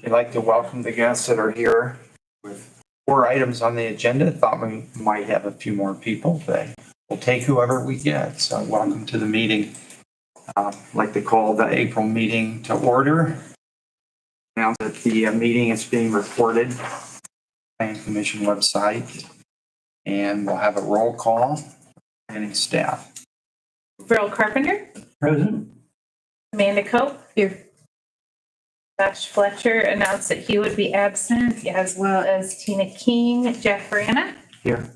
I'd like to welcome the guests that are here with 4 items on the agenda. Thought we might have a few more people, but we'll take whoever we get. So welcome to the meeting. I'd like to call the April meeting to order. Announce that the meeting is being recorded on the Planning Commission website, and we'll have a roll call. Planning staff. Earl Carpenter. Present. Amanda Cope. Here. Josh Fletcher announced that he would be absent, as well as Tina King, Jeff Brana. Here.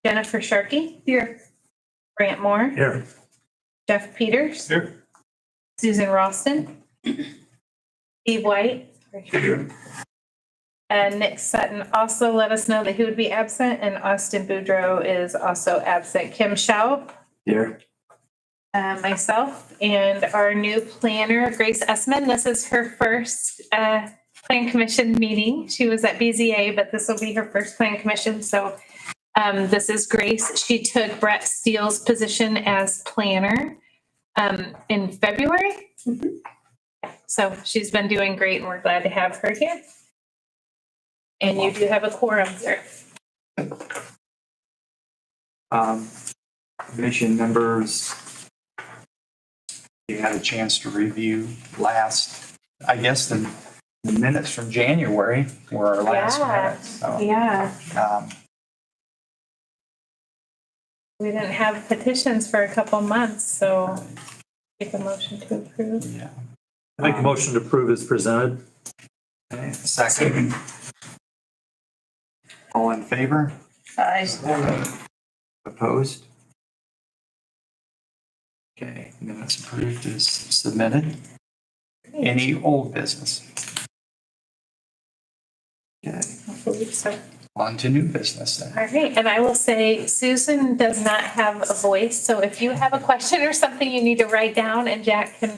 Jennifer Sharkey. Here. Grant Moore. Here. Jeff Peters. Here. Susan Ralston. Steve White. Here. And Nick Sutton also let us know that he would be absent, and Austin Boudreau is also absent. Kim Schaub. Here. Myself and our new planner, Grace Essman. This is her first Plan Commission meeting. She was at BZA, but this will be her first Plan Commission. So this is Grace. She took Brett Steele's position as planner in February. So she's been doing great, and we're glad to have her here. And you do have a quorum, sir. Commission members, you had a chance to review the minutes from January were our last minutes. So, Yeah. We didn't have petitions for a couple months, so take a motion to approve. yeah. I make a motion to approve as presented. Okay, second. All in favor? Aye. Opposed? Okay, minutes approved is submitted. Any old business? Okay, I believe so. on to new business then. All right, and I will say Susan does not have a voice, so if you have a question or something you need to write down and Jack can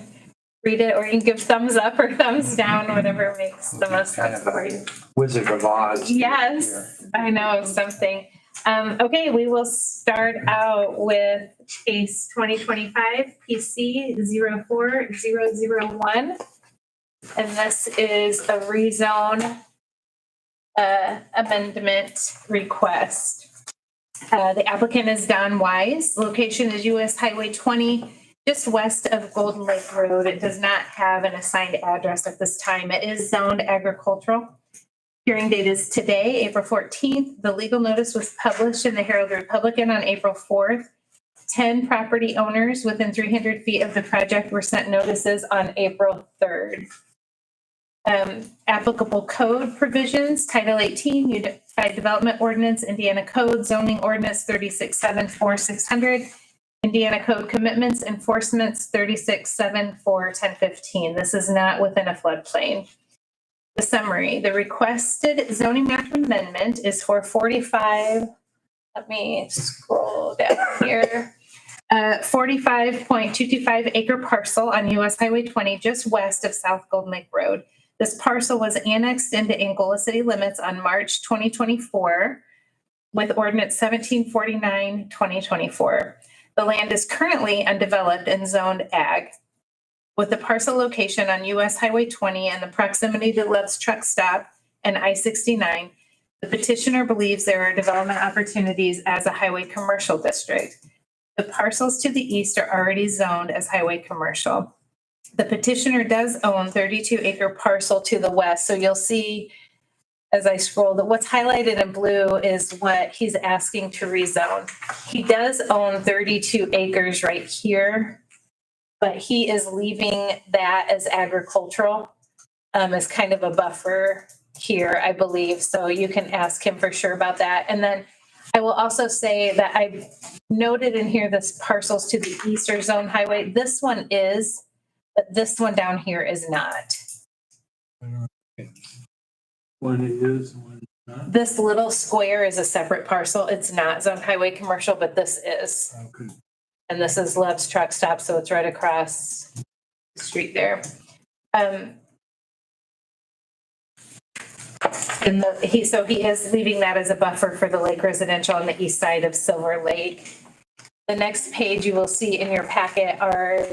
read it, or you can give thumbs up or thumbs down, whatever makes the most Kind sense of for you. Wizard of Oz. Yes, I know something. Okay, we will start out with case 2025 PC 04001. And this is a rezone amendment request. The applicant is Don Wise. Location is US Highway 20, just west of Golden Lake Road. It does not have an assigned address at this time. It is zoned agricultural. Hearing date is today, April 14th. The legal notice was published in the Herald Republican on April 4th. 10 property owners within 300 feet of the project were sent notices on April 3rd. Applicable code provisions, Title 18, Unified Development Ordinance, Indiana Code, Zoning Ordinance 3674600, Indiana Code Commitments, Enforcements 367411015. This is not within a floodplain. The summary, the requested zoning map amendment is for 45, let me scroll down here, 45.225 acre parcel on US Highway 20, just west of South Golden Lake Road. This parcel was annexed into Angola city limits on March 2024 with Ordinance 1749-2024. The land is currently undeveloped and zoned ag. With the parcel location on US Highway 20 and the proximity to Love's Truck Stop and I-69, the petitioner believes there are development opportunities as a highway commercial district. The parcels to the east are already zoned as highway commercial. The petitioner does own 32-acre parcel to the west, so you'll see as I scroll that what's highlighted in blue is what he's asking to rezone. He does own 32 acres right here, but he is leaving that as agricultural, as kind of a buffer here, I believe. So you can ask him for sure about that. And then I will also say that I noted in here this parcels to the eastern zone highway. This one is, but this one down here is not. One is, one not. This little square is a separate parcel. It's not zone highway commercial, but this is. Okay. And this is Love's Truck Stop, so it's right across the street there. And he is leaving that as a buffer for the lake residential on the east side of Silver Lake. The next page you will see in your packet are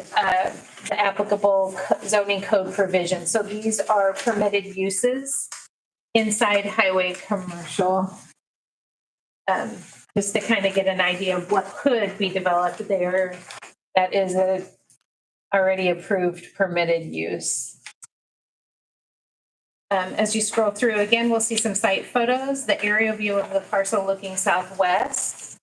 the applicable zoning code provisions. So these are permitted uses inside highway commercial. Just to kind of get an idea of what could be developed there. That is a already approved permitted use. As you scroll through again, we'll see some site photos, the aerial view of the parcel looking southwest.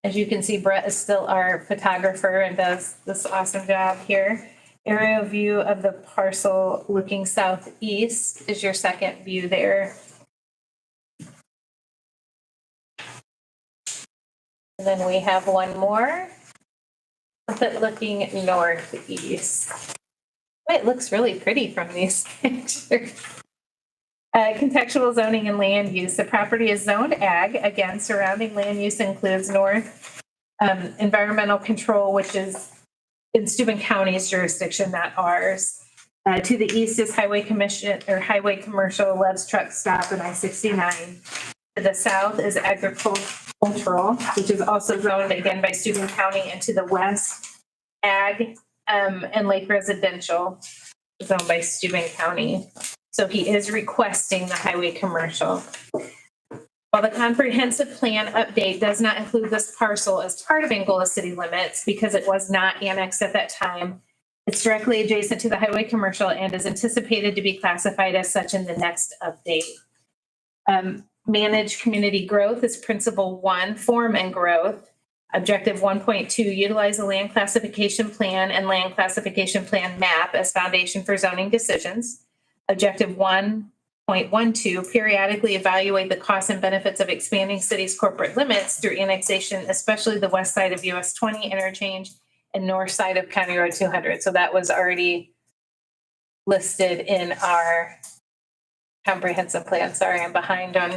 As you can see, Brett is still our photographer and does this awesome job here. Aerial view of the parcel looking southeast is your second view there. And then we have one more, with it looking northeast. Boy, it looks really pretty from these pictures. Contextual zoning and land use. The property is zoned ag. Again, surrounding land use includes north environmental control, which is in Steuben County's jurisdiction, not ours. To the east is Highway Commission or Highway Commercial, Love's Truck Stop, and I-69. To the south is agricultural, which is also zoned again by Steuben County, and to the west, ag and lake residential, zoned by Steuben County. So he is requesting the highway commercial. While the comprehensive plan update does not include this parcel as part of Angola city limits because it was not annexed at that time, it's directly adjacent to the highway commercial and is anticipated to be classified as such in the next update. Manage community growth is principle 1, form and growth. Objective 1.2, utilize the land classification plan and land classification plan map as foundation for zoning decisions. Objective 1.12, periodically evaluate the costs and benefits of expanding cities' corporate limits through annexation, especially the west side of US 20 interchange and north side of County Road 200. So that was already listed in our comprehensive plan. Sorry, I'm behind on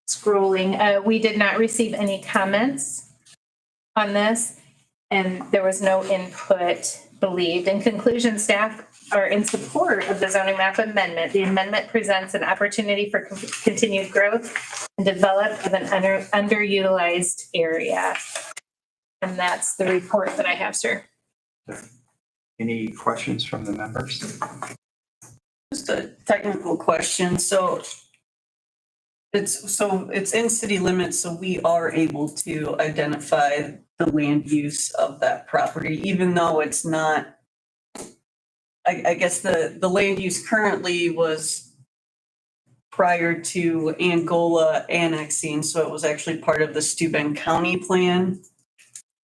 scrolling. We did not receive any comments on this, and there was no input believed. In conclusion, staff are in support of the zoning map amendment. The amendment presents an opportunity for continued growth and development of an underutilized area. And that's the report that I have, sir. Any questions from the members? Just a technical question. So it's in city limits, so we are able to identify the land use of that property, even though it's not. I guess the land use currently was prior to Angola annexing, so it was actually part of the Steuben County plan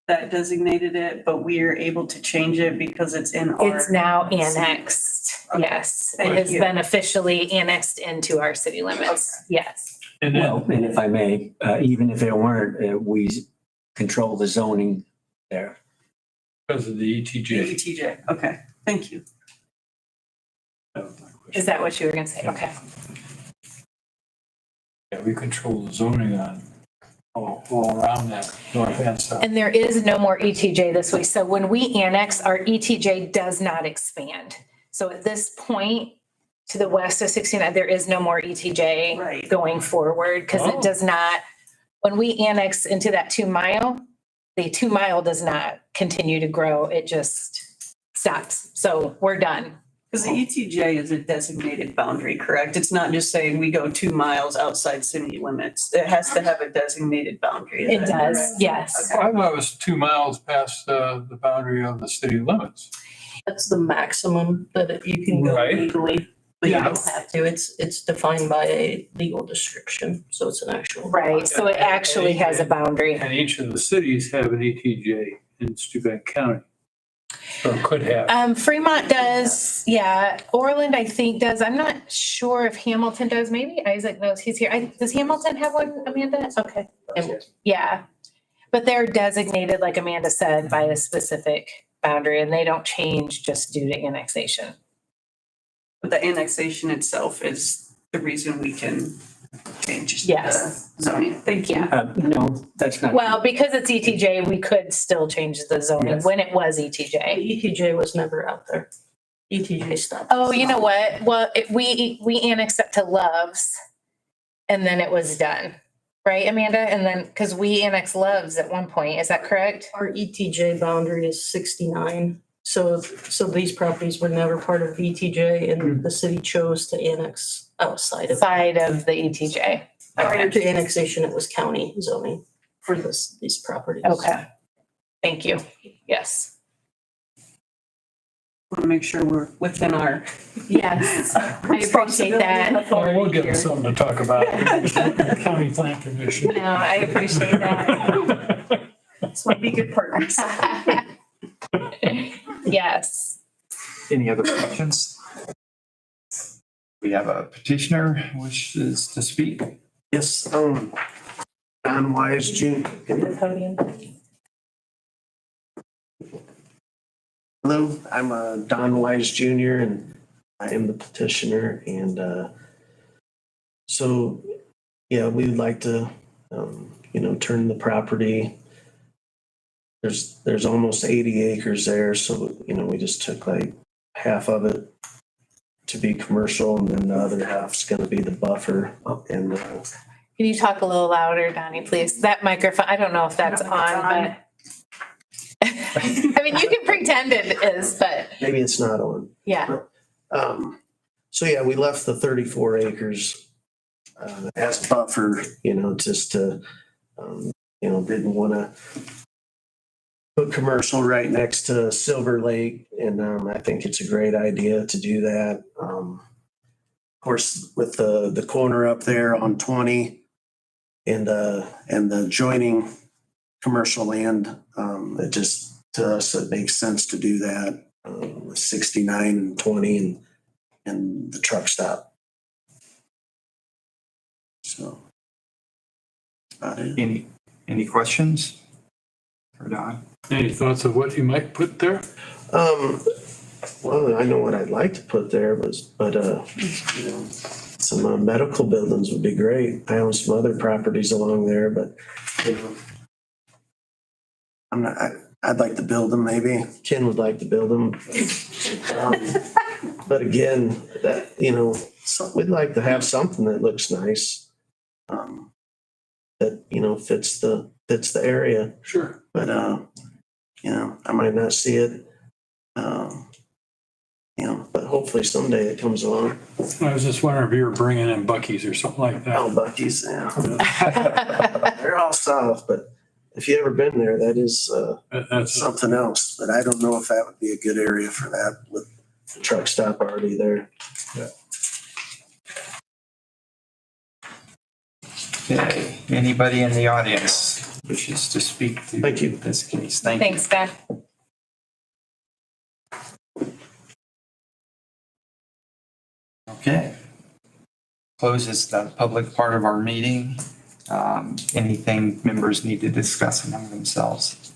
that designated it, but we are able to change it because it's in our. It's now annexed. Okay. Yes, it has been officially annexed into our city limits. Yes. Well, and if I may, even if it weren't, we control the zoning there. Because of the ETJ. ETJ. Okay, thank you. Is that what you were going to say? Okay. Yeah, we control the zoning on all around that north and south. And there is no more ETJ this way. So when we annex, our ETJ does not expand. So at this point, to the west of 69, there is no more ETJ Right. going forward because it does not, when we annex into that 2 mile, the 2 mile does not continue to grow. It just stops. So we're done. Because the ETJ is a designated boundary, correct? It's not just saying we go 2 miles outside city limits. It has to have a designated boundary. Is It that does, correct? yes. I thought it was 2 miles past the boundary of the city limits. That's the maximum that you can go Right. legally, but you don't Yes. have to. It's defined by a legal description, so it's an actual. Right, so it actually has a boundary. And each of the cities have an ETJ in Steuben County. Or could have. Fremont does, yeah. Orland, I think, does. I'm not sure if Hamilton does. Maybe Isaac knows. He's here. Does Hamilton have one, Amanda? Okay. Yeah. But they're designated, like Amanda said, by a specific boundary, and they don't change just due to annexation. But the annexation itself is the reason we can change Yes. the zoning. Thank you. Yeah. No, that's not. Well, because it's ETJ, we could still change the zoning Yes. when it was The ETJ. ETJ was never out there. ETJ stopped. Oh, you know what? Well, we annexed it to Love's, and then it was done. right, Amanda? And then, because we annexed Loves at one point, is that correct? Our ETJ boundary is 69. So these properties were never part of ETJ and the city chose to annex outside of. Side of the ETJ. Prior to annexation, it was county zoning for these properties. Okay. Thank you. Yes. Want to make sure we're within our. Yes. I appreciate that. Well, we'll give them something to talk about. County Plan Commission. No, I appreciate that. That's why be good partners. Yes. Any other questions? We have a petitioner who wishes to speak. Yes, Don Wise Jr. The podium. Hello, I'm Don Wise Jr. and I am the petitioner and so, yeah, we would like to, turn the property. There's almost 80 acres there, so, we just took like half of it to be commercial and then the other half's gonna be the buffer and Can you talk a little louder, Donnie, please? That microphone, I don't know if that's on, but. I mean, you can pretend it is, but maybe it's not on. yeah. So yeah, we left the 34 acres as buffer, just to, didn't want to put commercial right next to Silver Lake. And I think it's a great idea to do that. Of course, with the corner up there on 20 and the adjoining commercial land, it just, to us, it makes sense to do that with 69 and 20 and the truck stop. So. About it. Any questions? For Don? Any thoughts of what you might put there? Well, I know what I'd like to put there, but some medical buildings would be great. I own some other properties along there, but, I'd like to build them maybe. Ken would like to build them. But again, that, we'd like to have something that looks nice. That, fits the area. Sure. But, I might not see it. But hopefully someday it comes along. I was just wondering if you were bringing in Buc-ee's or something like that. Oh, Buc-ee's, yeah. They're all south, but if you ever been there, that is That's something else. But I don't know if that would be a good area for that with the truck stop already there. Okay, anybody in the audience wishes to speak to Thank you. this case? Thank you. Thanks, Ben. Okay. Closes the public part of our meeting. Anything members need to discuss among themselves?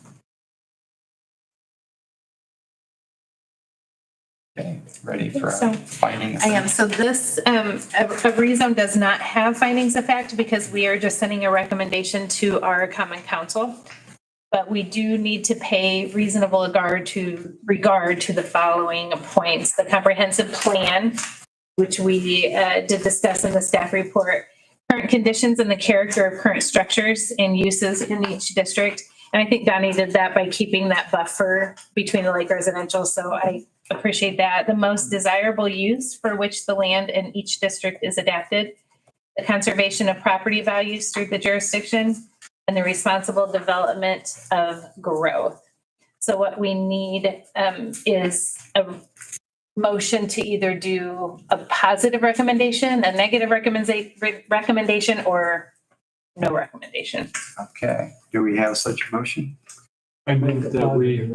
Okay, ready for So, a finding? I am. So this, a rezone does not have findings of fact because we are just sending a recommendation to our common council. But we do need to pay reasonable regard to the following points. The comprehensive plan, which we did discuss in the staff report, current conditions and the character of current structures and uses in each district. And I think Donnie did that by keeping that buffer between the lake residential. So I appreciate that. The most desirable use for which the land in each district is adapted, the conservation of property values through the jurisdiction, and the responsible development of growth. So what we need is a motion to either do a positive recommendation, a negative recommendation, or no recommendation. Okay, do we have such a motion? I think that we,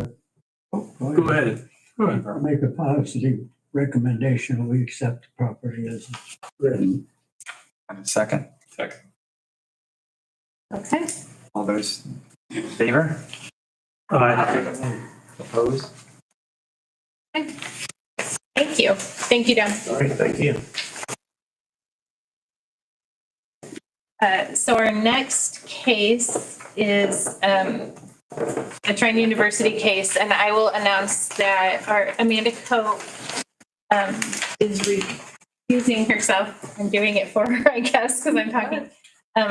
go ahead. Go ahead. I'll make a positive recommendation. We accept the property as written. And a second? Second. Okay. All those in favor? Opposed? Thank you. Thank you, Don. All right, thank you. So our next case is a Trine University case, and I will announce that our Amanda Coe is recusing herself. I'm doing it for her, I guess, because I'm talking.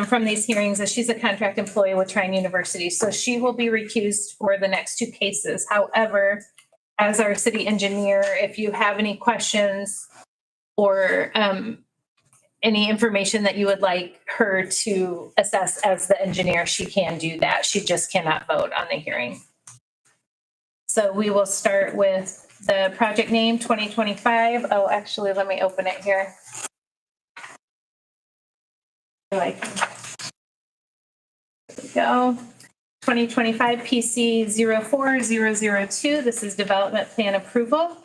from these hearings is she's a contract employee with Trine University, so she will be recused for the next two cases. However, as our city engineer, if you have any questions or any information that you would like her to assess as the engineer, she can do that. She just cannot vote on the hearing. So we will start with the project name 2025. Oh, actually, let me open it here. There we go. 2025 PC 04002. This is development plan approval.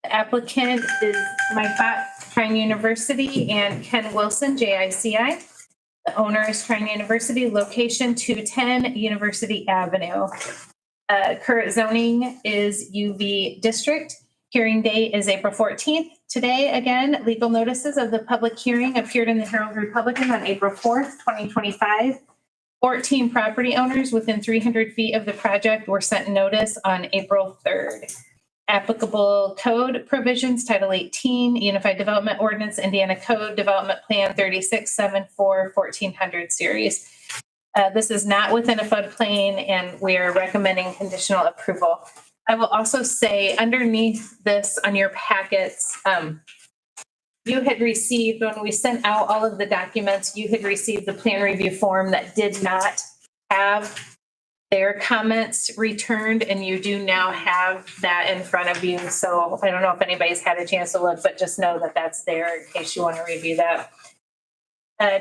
The applicant is Mike Bott, Trine University, and Ken Wilson, JICI. The owner is Trine University, location 210 University Avenue. Current zoning is UV district. Hearing date is April 14th. Today, again, legal notices of the public hearing appeared in the Herald Republican on April 4th, 2025. 14 property owners within 300 feet of the project were sent notice on April 3rd. Applicable code provisions, Title 18, Unified Development Ordinance, Indiana Code, Development Plan 3674, 1400 series. This is not within a floodplain, and we are recommending conditional approval. I will also say underneath this on your packets, you had received, when we sent out all of the documents, you had received the plan review form that did not have their comments returned, and you do now have that in front of you. So I don't know if anybody's had a chance to look, but just know that that's there in case you want to review that.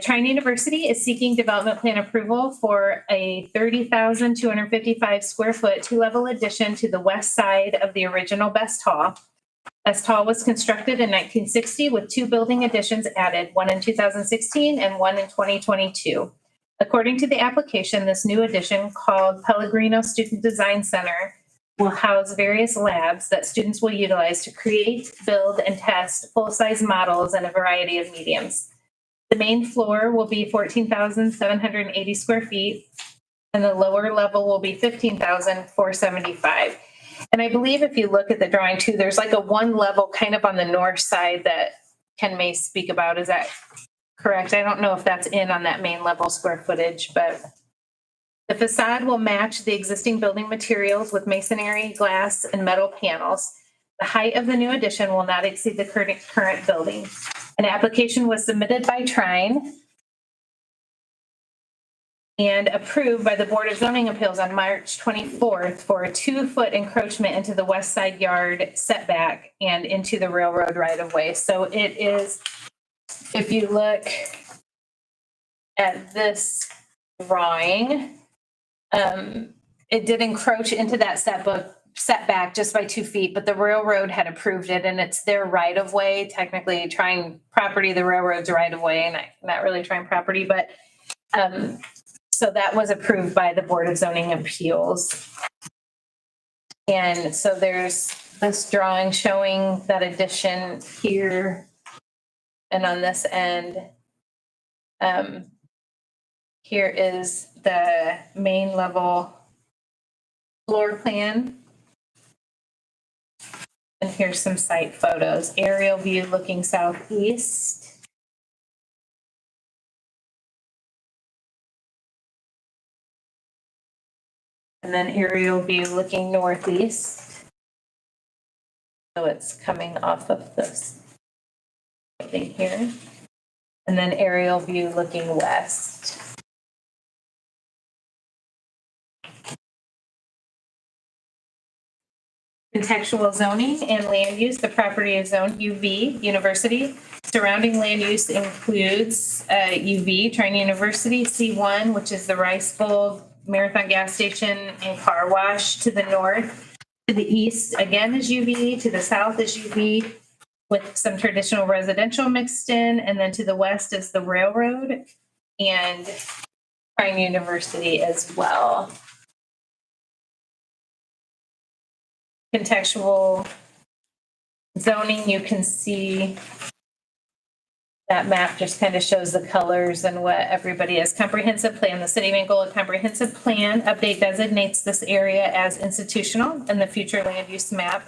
Trine University is seeking development plan approval for a 30,255 square foot two-level addition to the west side of the original Best Hall. Best Hall was constructed in 1960 with two building additions added, one in 2016 and one in 2022. According to the application, this new addition, called Pellegrino Student Design Center, will house various labs that students will utilize to create, build, and test full-size models in a variety of mediums. The main floor will be 14,780 square feet, and the lower level will be 15,475. And I believe if you look at the drawing too, there's like a one level kind of on the north side that Ken may speak about. Is that correct? I don't know if that's in on that main level square footage, but the facade will match the existing building materials with masonry, glass, and metal panels. The height of the new addition will not exceed the current building. An application was submitted by Trine and approved by the Board of Zoning Appeals on March 24th for a 2-foot encroachment into the west side yard setback and into the railroad right of way. So it is, if you look at this drawing, it did encroach into that setback just by 2 feet, but the railroad had approved it and it's their right of way. Technically, Trine property, the railroad's right of way, and not really Trine property, but so that was approved by the Board of Zoning Appeals. And so there's this drawing showing that addition here and on this end. Here is the main level floor plan. And here's some site photos. Aerial view looking southeast. And then aerial view looking northeast. So it's coming off of this thing here. And then aerial view looking west. Contextual zoning and land use. The property is zoned UV, University. Surrounding land use includes UV, Trine University, C1, which is the Rice Bowl, Marathon gas station, and car wash to the north. To the east, again, is UV. To the south is UV with some traditional residential mixed in. And then to the west is the railroad and Trine University as well. Contextual zoning, you can see that map just kind of shows the colors and what everybody has. Comprehensive plan, the City of Angola comprehensive plan update designates this area as institutional in the future land use map.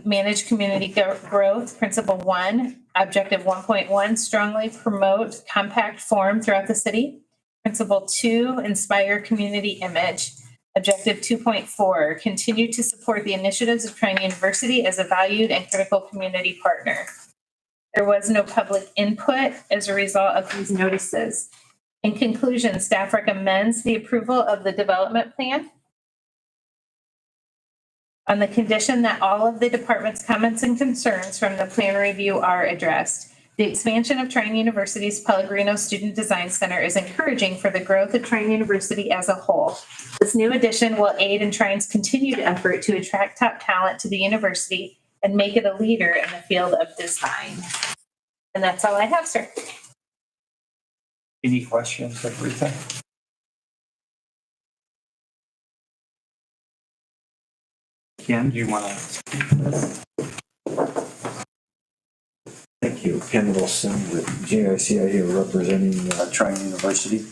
Manage community growth, principle 1, Objective 1.1, strongly promote compact form throughout the city. Principle 2, inspire community image. Objective 2.4, continue to support the initiatives of Trine University as a valued and critical community partner. There was no public input as a result of these notices. In conclusion, staff recommends the approval of the development plan on the condition that all of the department's comments and concerns from the plan review are addressed. The expansion of Trine University's Pellegrino Student Design Center is encouraging for the growth of Trine University as a whole. This new addition will aid in Trine's continued effort to attract top talent to the university and make it a leader in the field of design. And that's all I have, sir. Any questions of Rita? Ken, do you want to? Thank you. Ken Wilson with JICI here representing Trine University.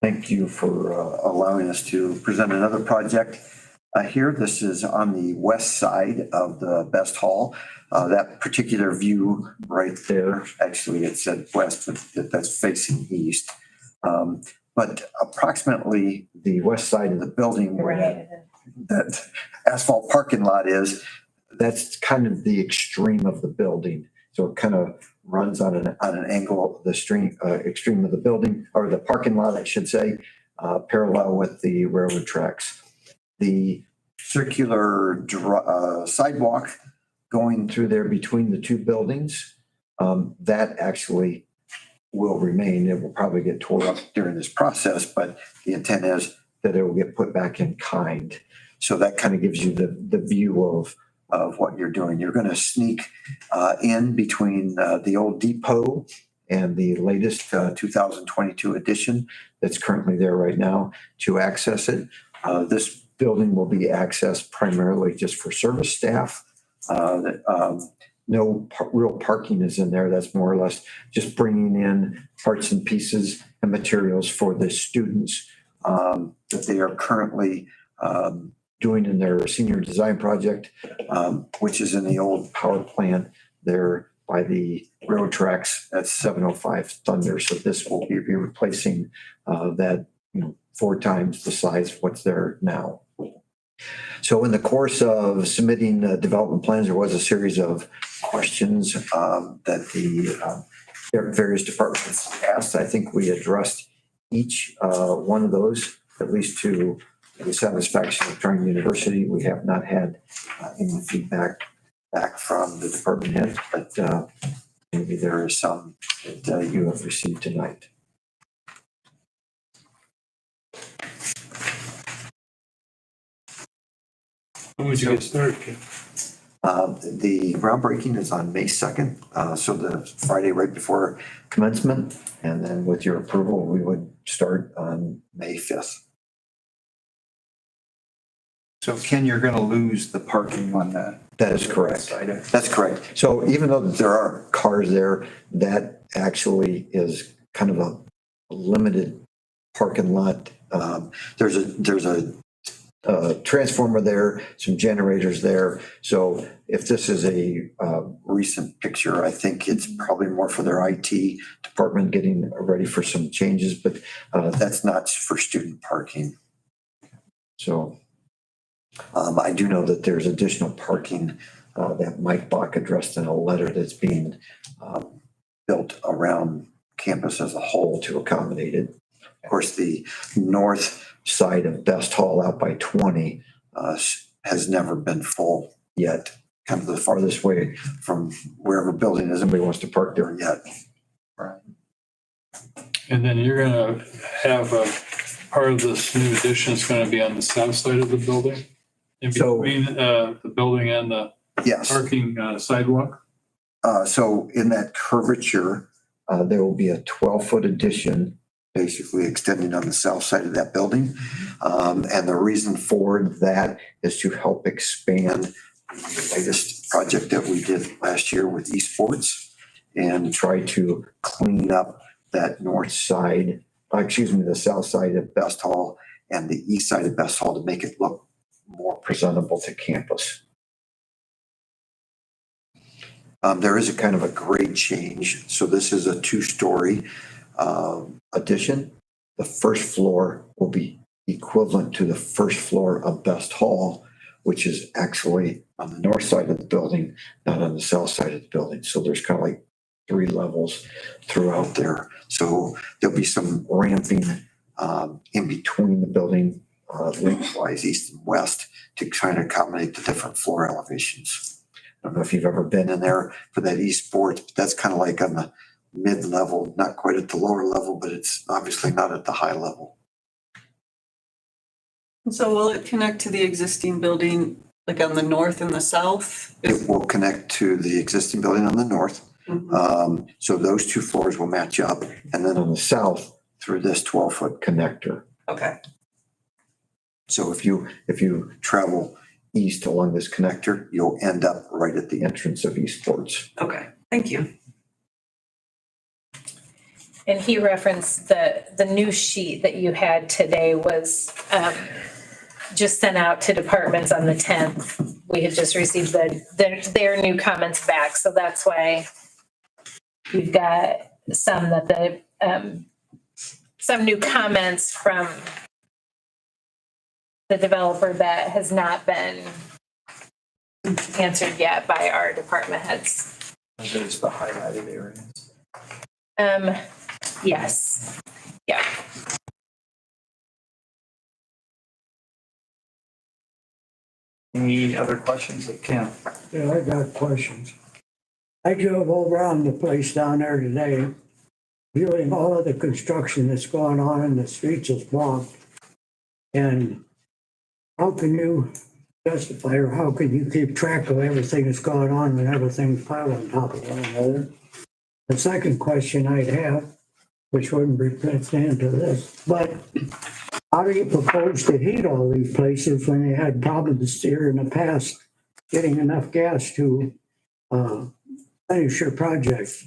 Thank you for allowing us to present another project here. This is on the west side of the Best Hall. That particular view right there, actually it said west, but that's facing east. But approximately the west side of the building where that asphalt parking lot is, that's kind of the extreme of the building. So it kind of runs on an angle of the extreme of the building, or the parking lot, I should say, parallel with the railroad tracks. The circular sidewalk going through there between the two buildings, that actually will remain. It will probably get tore up during this process, but the intent is that it will get put back in kind. So that kind of gives you the view of what you're doing. You're going to sneak in between the old depot and the latest 2022 edition that's currently there right now to access it. This building will be accessed primarily just for service staff. No real parking is in there. That's more or less just bringing in parts and pieces and materials for the students that they are currently doing in their senior design project, which is in the old power plant there by the railroad tracks at 705 Thunder. So this will be replacing that, 4 times the size of what's there now. So in the course of submitting development plans, there was a series of questions that the various departments asked. I think we addressed each one of those, at least to the satisfaction of Trine University. We have not had any feedback back from the department head, but maybe there is some that you have received tonight. When would you get started, Ken? The groundbreaking is on May 2nd, so the Friday right before commencement. And then with your approval, we would start on May 5th. So Ken, you're going to lose the parking on that. That is correct. Side of- That's correct. So even though there are cars there, that actually is kind of a limited parking lot. There's a transformer there, some generators there. So if this is a recent picture, I think it's probably more for their IT department getting ready for some changes, but that's not for student parking. So I do know that there's additional parking that Mike Bach addressed in a letter that's being built around campus as a whole to accommodate it. Of course, the north side of Best Hall out by 20 has never been full yet. Kind of the farthest way from wherever building is, anybody wants to park there yet. Right. And then you're gonna have a part of this new addition is gonna be on the south side of the building? In So- between the building and the Yes. parking sidewalk? So in that curvature, there will be a 12-foot addition basically extending on the south side of that building. And the reason for that is to help expand the latest project that we did last year with esports and try to clean up that north side, the south side of Best Hall and the east side of Best Hall to make it look more presentable to campus. There is a kind of a grade change. So this is a two-story addition. The first floor will be equivalent to the first floor of Best Hall, which is actually on the north side of the building, not on the south side of the building. So there's kind of like 3 levels throughout there. So there'll be some ramping in between the building, lengthwise east and west, to try to accommodate the different floor elevations. I don't know if you've ever been in there for that East Sports, but that's kind of like on the mid-level, not quite at the lower level, but it's obviously not at the high level. So will it connect to the existing building, like on the north and the south? It will connect to the existing building on the north. So those 2 floors will match up, and then on the south through this 12-foot connector. Okay. So if you travel east along this connector, you'll end up right at the entrance of East Sports. Okay, thank you. And he referenced the new sheet that you had today was just sent out to departments on the 10th. We had just received their new comments back, so that's why you've got some that some new comments from the developer that has not been answered yet by our department heads. There's the highlighted areas. Yes, yeah. Any other questions of Kim? Yeah, I got questions. I drove over on the place down there today, viewing all of the construction that's going on in the streets of Swamp. And how can you justify or how can you keep track of everything that's going on when everything's piled on top of one another? The second question I'd have, which wouldn't be pertinent to this, but how do you propose to heat all these places when you had problems here in the past getting enough gas to finish your project?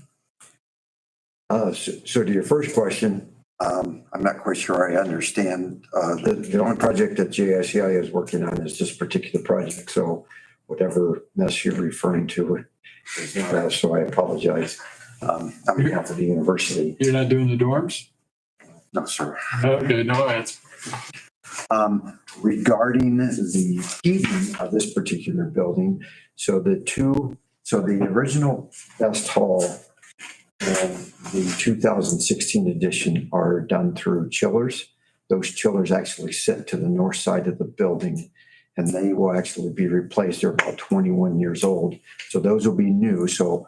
So to your first question, I'm not quite sure I understand. The only project that JICI is working on is this particular project. So whatever mess you're referring to is not us, so I apologize. On behalf of the university. You're not doing the dorms? No, sir. Okay, no answer. Regarding the heating of this particular building, so the original Best Hall and the 2016 edition are done through chillers. Those chillers actually sit to the north side of the building, and they will actually be replaced. They're about 21 years old. So those will be new. So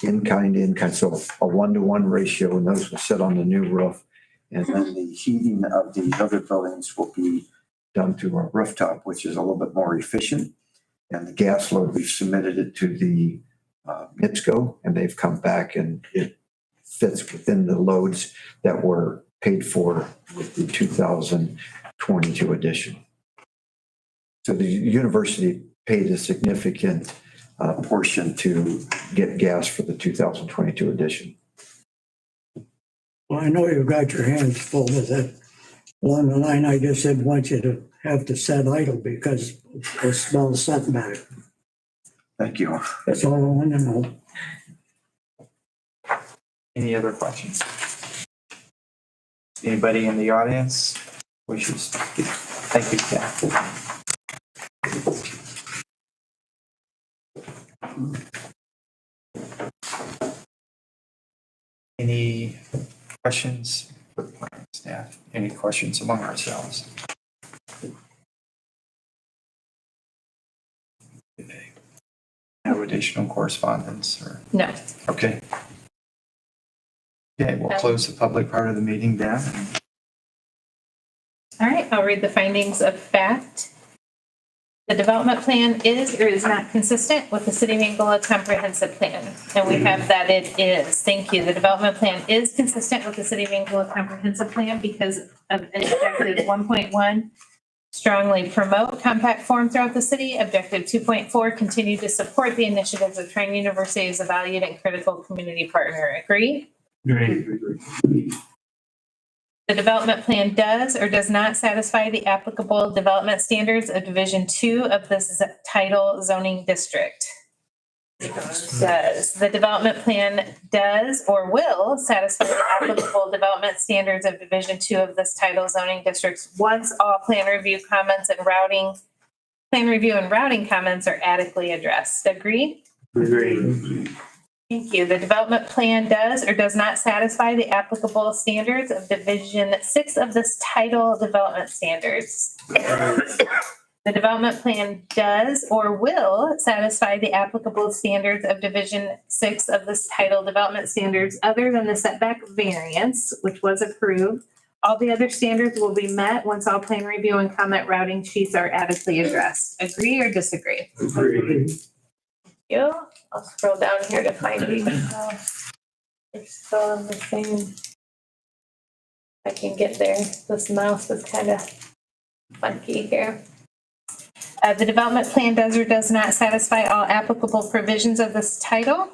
in-kind, so a 1-to-1 ratio, and those will sit on the new roof. And then the heating of the other buildings will be done through a rooftop, which is a little bit more efficient. And the gas load, we've submitted it to the NIPSCO, and they've come back and it fits within the loads that were paid for with the 2022 edition. So the university paid a significant portion to get gas for the 2022 edition. Well, I know you've got your hands full with it. Along the line, I just didn't want you to have to set idle because of a small setback. Thank you. That's all I want to know. Any other questions? Anybody in the audience wishes to speak? Thank you, Ken. Any questions for the planning staff? Any questions among ourselves? No additional correspondence or? No. Okay. Okay, we'll close the public part of the meeting down. All right, I'll read the findings of fact. The development plan is or is not consistent with the City of Angola Comprehensive Plan. And we have that it is. Thank you. The development plan is consistent with the City of Angola Comprehensive Plan because of objective 1.1, strongly promote compact form throughout the city. Objective 2.4, continue to support the initiatives of Trine University as a valued and critical community partner. Agree? Great. The development plan does or does not satisfy the applicable development standards of Division 2 of this title zoning district. Does. The development plan does or will satisfy the applicable development standards of Division 2 of this title zoning districts once all plan review and routing comments are adequately addressed. Agree? Agreed. Thank you. The development plan does or does not satisfy the applicable standards of Division 6 of this title development standards. The development plan does or will satisfy the applicable standards of Division 6 of this title development standards other than the setback variance, which was approved. All the other standards will be met once all plan review and comment routing sheets are adequately addressed. Agree or disagree? Agreed. You. I'll scroll down here to find you. It's still on the same. I can get there. This mouse is kind of funky here. The development plan does or does not satisfy all applicable provisions of this title.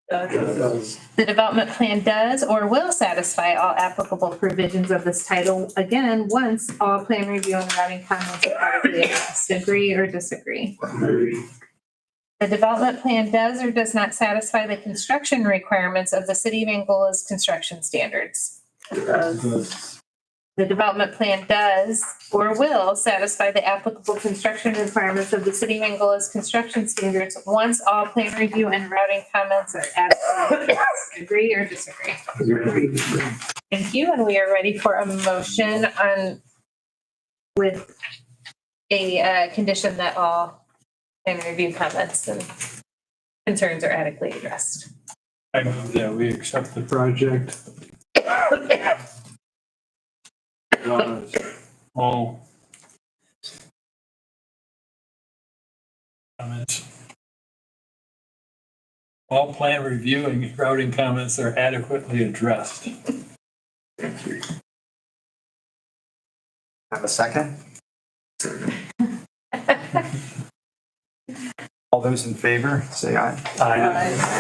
The development plan does or will satisfy all applicable provisions of this title, again, once all plan review and routing comments are adequately addressed. Agree or disagree? Agreed. The development plan does or does not satisfy the construction requirements of the City of Angola's construction standards. The development plan does or will satisfy the applicable construction requirements of the City of Angola's construction standards once all plan review and routing comments are adequately addressed. Agree or disagree? Agreed. Thank you, and we are ready for a motion on with a condition that all plan review comments and concerns are adequately addressed. I move that we accept the project. All comments. All plan review and routing comments are adequately addressed. Have a second? All those in favor, say aye. Aye.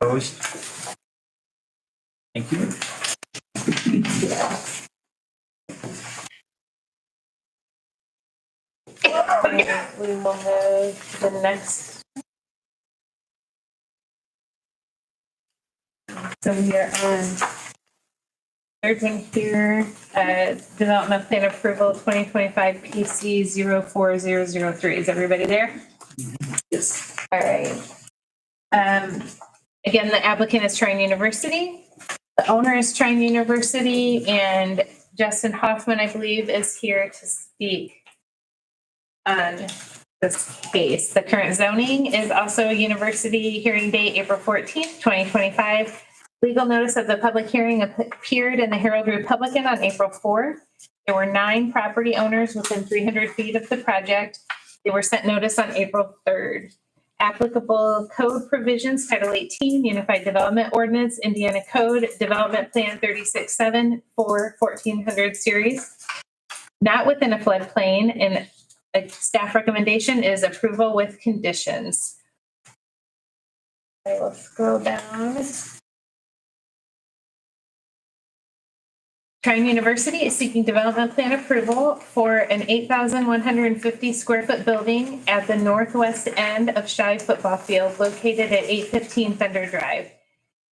Opposed? Thank you. We will move to the next. So we are on third one here, development plan approval 2025 PC 04003. Is everybody there? Yes. All right. Again, the applicant is Trine University. The owner is Trine University, and Justin Hoffman, I believe, is here to speak on this case. The current zoning is also a university. Hearing date, April 14th, 2025. Legal notice of the public hearing appeared in the Herald Republican on April 4th. There were 9 property owners within 300 feet of the project. They were sent notice on April 3rd. Applicable code provisions, Title 18, Unified Development Ordinance, Indiana Code, Development Plan 36-7 for 1400 series. Not within a floodplain, and a staff recommendation is approval with conditions. I will scroll down. Trine University is seeking development plan approval for an 8,150 square foot building at the northwest end of Shive Football Field located at 815 Thunder Drive.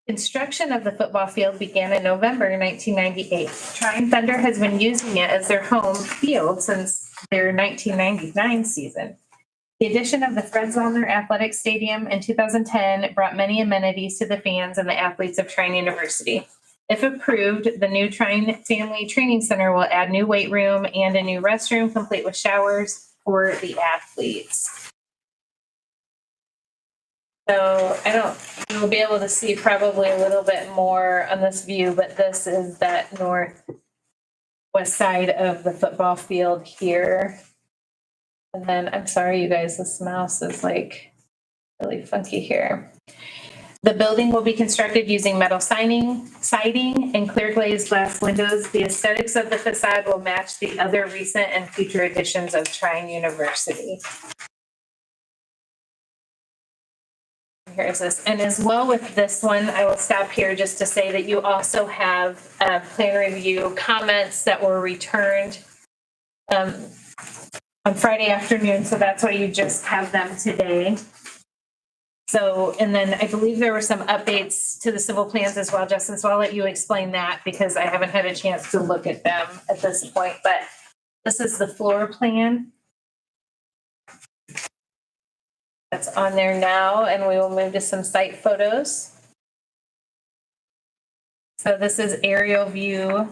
Construction of the football field began in November 1998. Trine Thunder has been using it as their home field since their 1999 season. The addition of the Fred Zollner Athletic Stadium in 2010 brought many amenities to the fans and the athletes of Trine University. If approved, the new Trine Family Training Center will add new weight room and a new restroom complete with showers for the athletes. So you'll be able to see probably a little bit more on this view, but this is that northwest side of the football field here. And then, I'm sorry, you guys, this mouse is like really funky here. The building will be constructed using metal siding, and clear glazed glass windows. The aesthetics of the facade will match the other recent and future additions of Trine University. Here's this. And as well with this one, I will stop here just to say that you also have plan review comments that were returned on Friday afternoon. So that's why you just have them today. So, and then I believe there were some updates to the civil plans as well, Justin, so I'll let you explain that because I haven't had a chance to look at them at this point, but this is the floor plan. That's on there now, and we will move to some site photos. So this is aerial view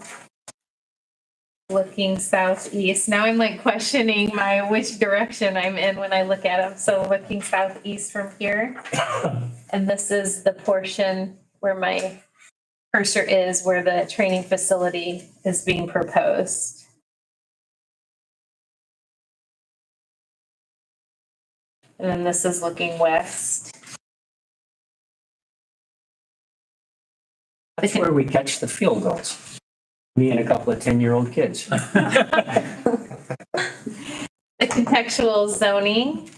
looking southeast. Now I'm like questioning which direction I'm in when I look at them. So looking southeast from here. And this is the portion where my cursor is, where the training facility is being proposed. And then this is looking west. That's where we catch the field goals. Me and a couple of 10-year-old kids. The contextual zoning.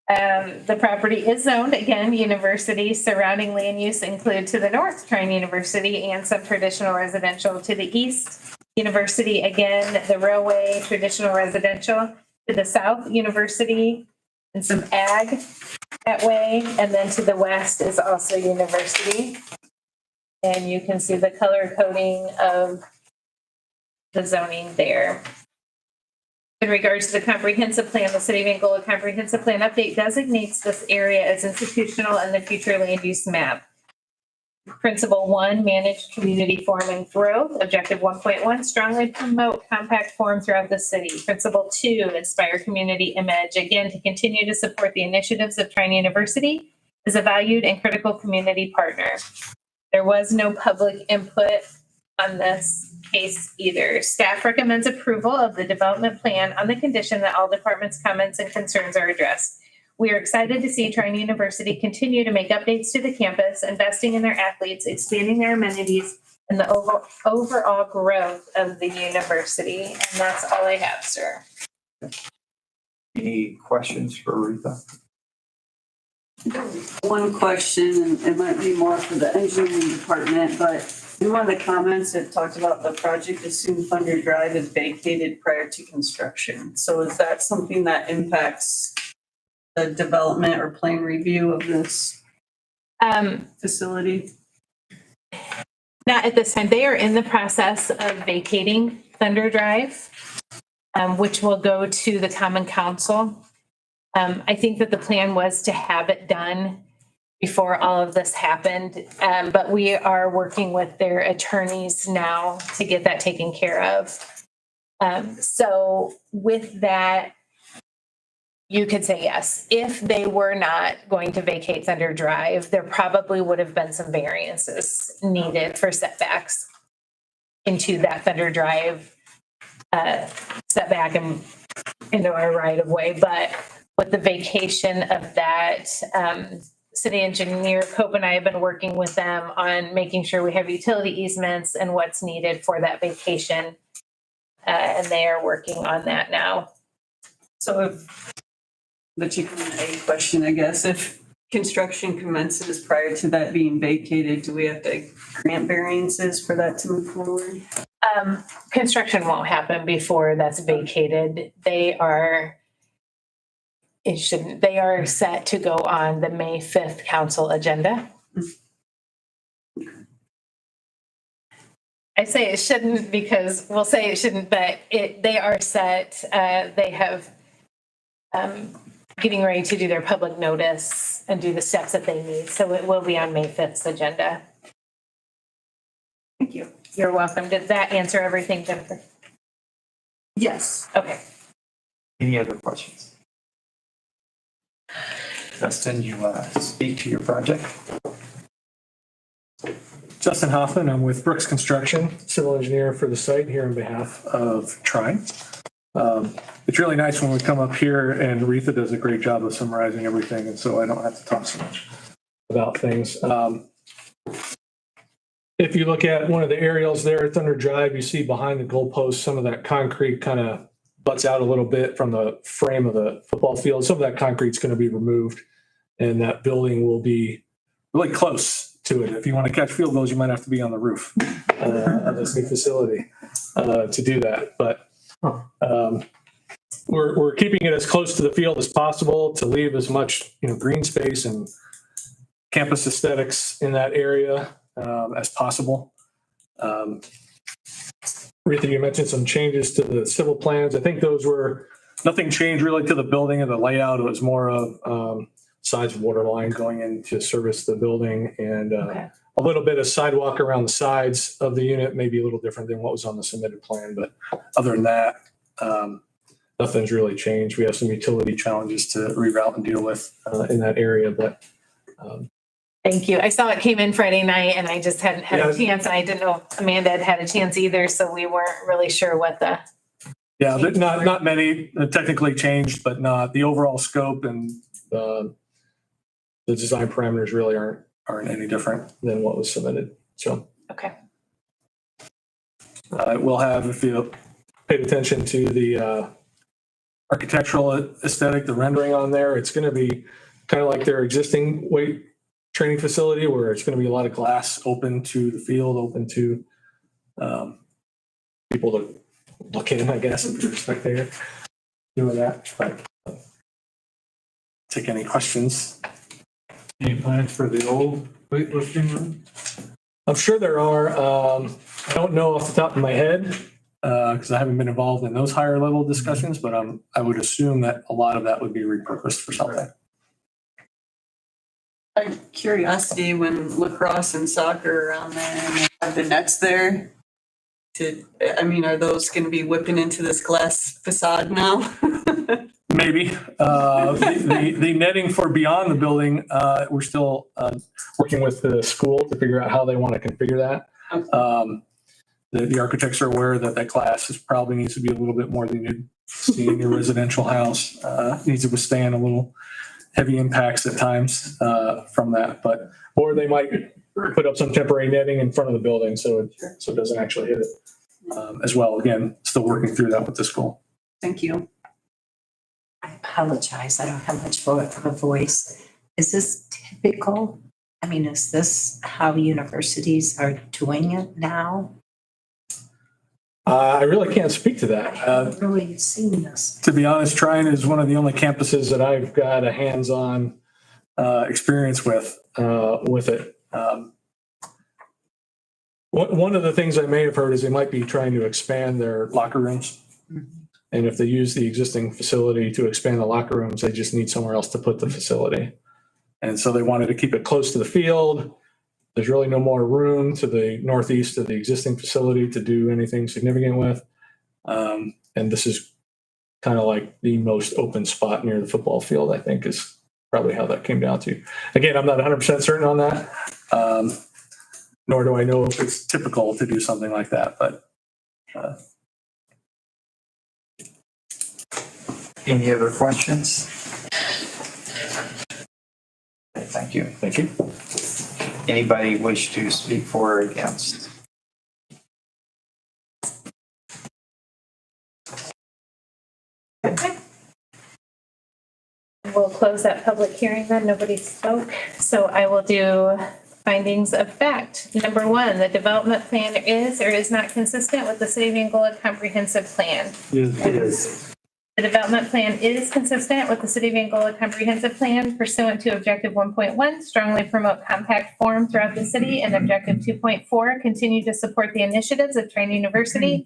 The property is zoned, again, university. Surrounding land use include to the north, Trine University, and some traditional residential to the east. University, again, the railway, traditional residential. To the south, university, and some ag that way. And then to the west is also university. And you can see the color coding of the zoning there. In regards to the comprehensive plan, the City of Angola Comprehensive Plan Update designates this area as institutional in the future land use map. Principle 1, manage community form and growth. Objective 1.1, strongly promote compact form throughout the city. Principle 2, inspire community image. Again, to continue to support the initiatives of Trine University as a valued and critical community partner. There was no public input on this case either. Staff recommends approval of the development plan on the condition that all departments' comments and concerns are addressed. We are excited to see Trine University continue to make updates to the campus, investing in their athletes, expanding their amenities, and the overall growth of the university. And that's all I have, sir. Any questions for Rita? One question, and it might be more for the engineering department, but in one of the comments, it talked about the project assumed Thunder Drive is vacated prior to construction. So is that something that impacts the development or plan review of this facility? Not at this time. They are in the process of vacating Thunder Drive, which will go to the Common Council. I think that the plan was to have it done before all of this happened, but we are working with their attorneys now to get that taken care of. So with that, you could say yes. If they were not going to vacate Thunder Drive, there probably would have been some variances needed for setbacks into that Thunder Drive setback and into our right of way. But with the vacation of that, city engineer Cope and I have been working with them on making sure we have utility easements and what's needed for that vacation. And they are working on that now. So if the chicken and egg question, I guess, if construction commences prior to that being vacated, do we have to grant variances for that to move forward? Construction won't happen before that's vacated. They are set to go on the May 5th council agenda. I say it shouldn't because we'll say it shouldn't, but they are set. They have getting ready to do their public notice and do the steps that they need. So it will be on May 5th's agenda. Thank you. You're welcome. Did that answer everything, Jennifer? Yes. Okay. Any other questions? Justin, you speak to your project? Justin Hoffman, I'm with Brooks Construction, civil engineer for the site here on behalf of Trine. It's really nice when we come up here and Retha does a great job of summarizing everything, and so I don't have to talk so much about things. If you look at one of the aerials there at Thunder Drive, you see behind the goalpost, some of that concrete kind of butts out a little bit from the frame of the football field. Some of that concrete's going to be removed, and that building will be really close to it. If you want to catch field goals, you might have to be on the roof of this new facility to do that. But we're keeping it as close to the field as possible to leave as much, green space and campus aesthetics in that area as possible. Rita, you mentioned some changes to the civil plans. I think those were, nothing changed really to the building and the layout. It was more of size water line going in to service the building and Okay. a little bit of sidewalk around the sides of the unit, maybe a little different than what was on the submitted plan. But other than that, nothing's really changed. We have some utility challenges to reroute and deal with in that area, but Thank you. I saw it came in Friday night and I just hadn't had a chance. And I didn't know if Amanda had had a chance either. So we weren't really sure what the. yeah, but not many technically changed, but not the overall scope and the design parameters really aren't any different than what was submitted. So. Okay. We'll have, if you paid attention to the architectural aesthetic, the rendering on there, it's going to be kind of like their existing weight training facility where it's going to be a lot of glass open to the field, open to people to look in, I guess, with respect there. Doing that, but take any questions. Any plans for the old weightlifting room? I'm sure there are. I don't know off the top of my head because I haven't been involved in those higher level discussions, but I would assume that a lot of that would be repurposed for something. Out of curiosity, when lacrosse and soccer are around there and they have the nets there, are those going to be whipping into this glass facade now? Maybe. The netting for beyond the building, we're still working with the school to figure out how they want to configure that. Okay. The architects are aware that glass probably needs to be a little bit more than you'd see in your residential house. Needs to withstand a little heavy impacts at times from that, or they might put up some temporary netting in front of the building so it doesn't actually hit it as well. Again, still working through that with the school. Thank you. I apologize. I don't have much of a voice. Is this typical? Is this how universities are doing it now? I really can't speak to that. I haven't really seen this. To be honest, Trine is one of the only campuses that I've got a hands-on experience with it. One of the things I may have heard is they might be trying to expand their locker rooms. And if they use the existing facility to expand the locker rooms, they just need somewhere else to put the facility. And so they wanted to keep it close to the field. There's really no more room to the northeast of the existing facility to do anything significant with. And this is kind of like the most open spot near the football field, I think, is probably how that came down to. Again, I'm not 100% certain on that, nor do I know if it's typical to do something like that. But Any other questions? Okay, thank you. thank you. Anybody wish to speak for or against? Okay. We'll close that public hearing then. Nobody spoke. So I will do findings of fact. Number 1, the development plan is or is not consistent with the City of Angola Comprehensive Plan. It is. The development plan is consistent with the City of Angola Comprehensive Plan pursuant to Objective 1.1, strongly promote compact form throughout the city, and Objective 2.4, continue to support the initiatives of Trine University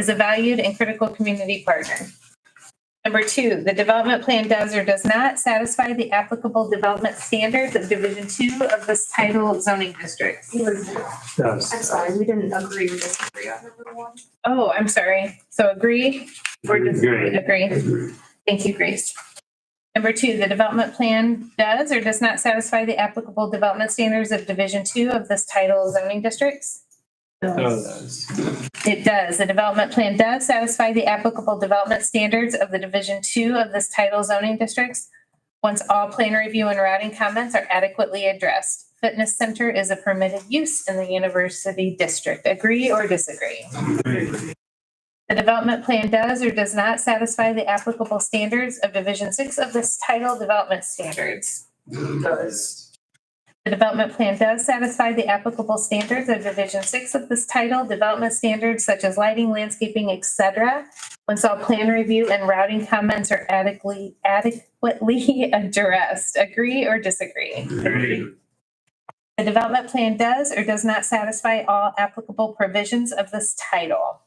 as a valued and critical community partner. Number 2, the development plan does or does not satisfy the applicable development standards of Division 2 of this title zoning district. I'm sorry, we didn't agree or disagree on number 1. Oh, I'm sorry. So agree or disagree? Agree. Agree. Thank you, Grace. Number 2, the development plan does or does not satisfy the applicable development standards of Division 2 of this title zoning districts? It does. The development plan does satisfy the applicable development standards of the Division 2 of this title zoning districts once all plan review and routing comments are adequately addressed. Fitness center is a permitted use in the university district. Agree or disagree? Agree. The development plan does or does not satisfy the applicable standards of Division 6 of this title development standards. Does. The The development plan does satisfy the applicable standards of Division 6 of this title, development standards such as lighting, landscaping, etc. Once all plan review and routing comments are adequately addressed. Agree or disagree? Agree. The development plan does or does not satisfy all applicable provisions of this title.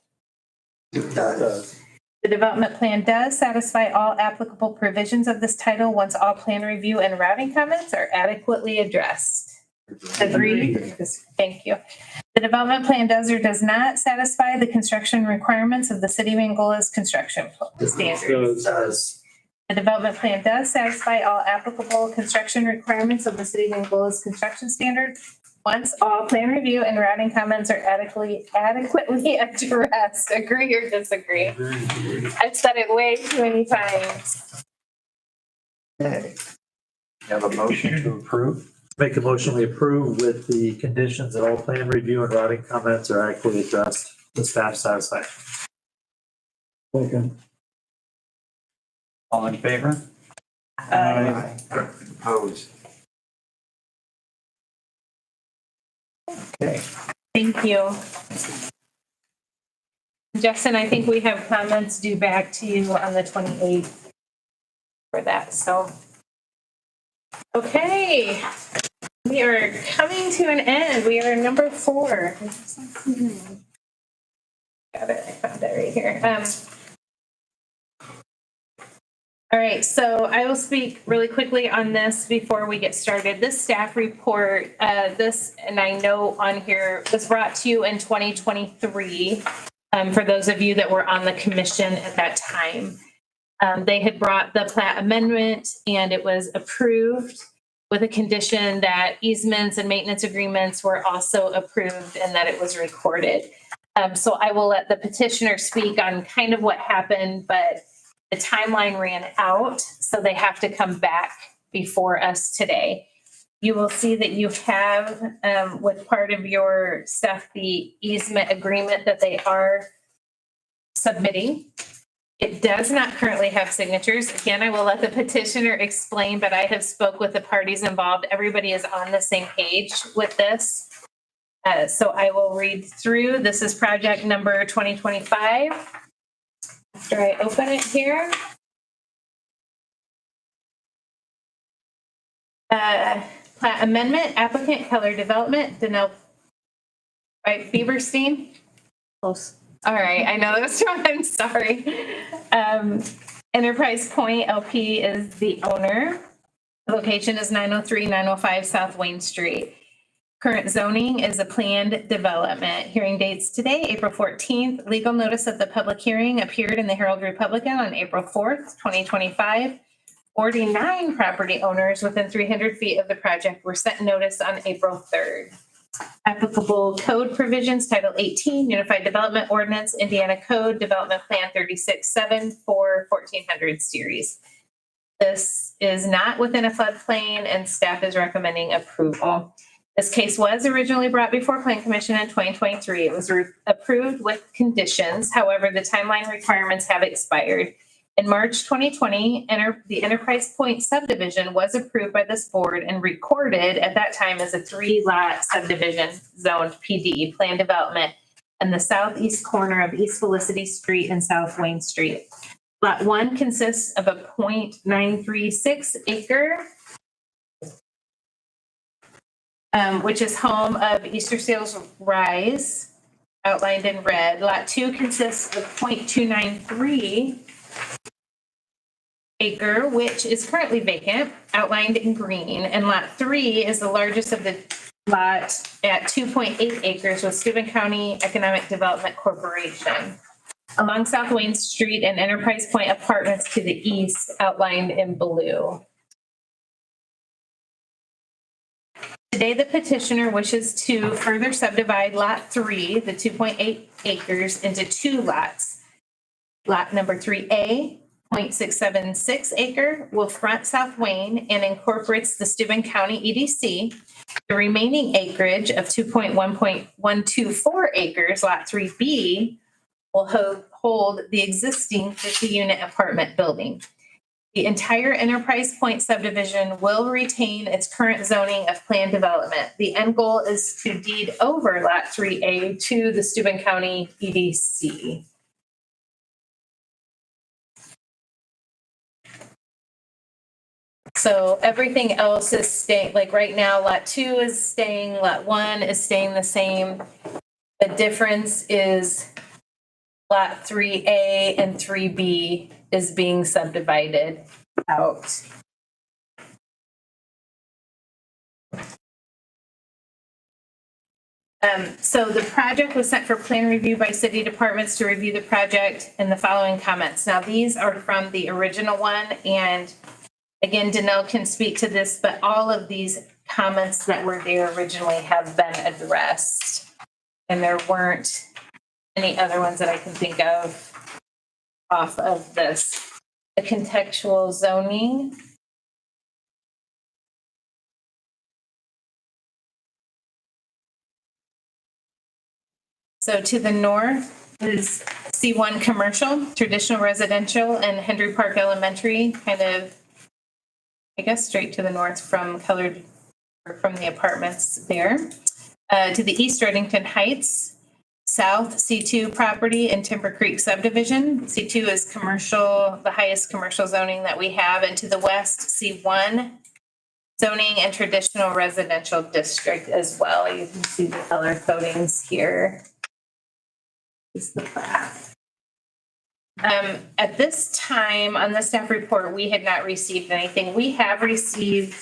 The development plan does satisfy all applicable provisions of this title once all plan review and routing comments are adequately addressed. Agree? Thank you. The development plan does or does not satisfy the construction requirements of the City of Angola's construction standards. The development plan does satisfy all applicable construction requirements of the City of Angola's construction standards once all plan review and routing comments are adequately addressed. Agree or disagree? I've said it way too many times. Okay. You have a motion to approve? Make a motion, we approve with the conditions that all plan review and routing comments are adequately addressed. The staff satisfied. Second. All in favor? Aye. Opposed? Okay. Thank you. Justin, I think we have comments due back to you on the 28th for that, so. Okay, we are coming to an end. We are number 4. Got it, I found it right here. All right, so I will speak really quickly on this before we get started. This staff report, and I know on here, was brought to you in 2023 for those of you that were on the commission at that time. They had brought the plat amendment and it was approved with a condition that easements and maintenance agreements were also approved and that it was recorded. So I will let the petitioner speak on kind of what happened, but the timeline ran out, so they have to come back before us today. You will see that you have, with part of your stuff, the easement agreement that they are submitting. It does not currently have signatures. Again, I will let the petitioner explain, but I have spoke with the parties involved. Everybody is on the same page with this. So I will read through. This is project number 2025. After I open it here. Plat amendment, applicant Keller Development, Denell, right, Bieberstein? Close. All right, I know that was wrong, I'm sorry. Enterprise Point LP is the owner. The location is 903, 905 South Wayne Street. Current zoning is a planned development. Hearing dates today, April 14th. Legal notice of the public hearing appeared in the Herald Republican on April 4th, 2025. 49 property owners within 300 feet of the project were sent notice on April 3rd. Applicable code provisions, Title 18, Unified Development Ordinance, Indiana Code, Development Plan 36-7 for 1400 series. This is not within a floodplain and staff is recommending approval. This case was originally brought before Plan Commission in 2023. It was approved with conditions. However, the timeline requirements have expired. In March 2020, the Enterprise Point subdivision was approved by this board and recorded at that time as a 3-lot subdivision zoned PD, planned development, in the southeast corner of East Felicity Street and South Wayne Street. Lot 1 consists of a 0.936 acre which is home of Easter Sales Rise, outlined in red. Lot 2 consists of 0.293 acre, which is currently vacant, outlined in green. And Lot 3 is the largest of the lot at 2.8 acres with Steuben County Economic Development Corporation. Along South Wayne Street and Enterprise Point apartments to the east, outlined in blue. Today, the petitioner wishes to further subdivide Lot 3, the 2.8 acres, into 2 lots. Lot number 3A, 0.676 acre, will front South Wayne and incorporates the Steuben County EDC. The remaining acreage of 2.124 acres, Lot 3B, will hold the existing 50-unit apartment building. The entire Enterprise Point subdivision will retain its current zoning of planned development. The end goal is to deed over Lot 3A to the Steuben County EDC. So everything else is staying, like right now, Lot 2 is staying, Lot 1 is staying the same. The difference is Lot 3A and 3B is being subdivided out. So the project was sent for plan review by city departments to review the project and the following comments. Now, these are from the original one, and again, Danelle can speak to this, but all of these comments that were there originally have been addressed. And there weren't any other ones that I can think of off of this. The contextual zoning. So to the north is C1 commercial, traditional residential, and Hendry Park Elementary, kind of, I guess, straight to the north from colored, or from the apartments there. To the east, Reddington Heights, south C2 property and Timber Creek subdivision. C2 is commercial, the highest commercial zoning that we have, and to the west, C1 zoning and traditional residential district as well. You can see the color codings here. Is the plat. At this time on the staff report, we had not received anything. We have received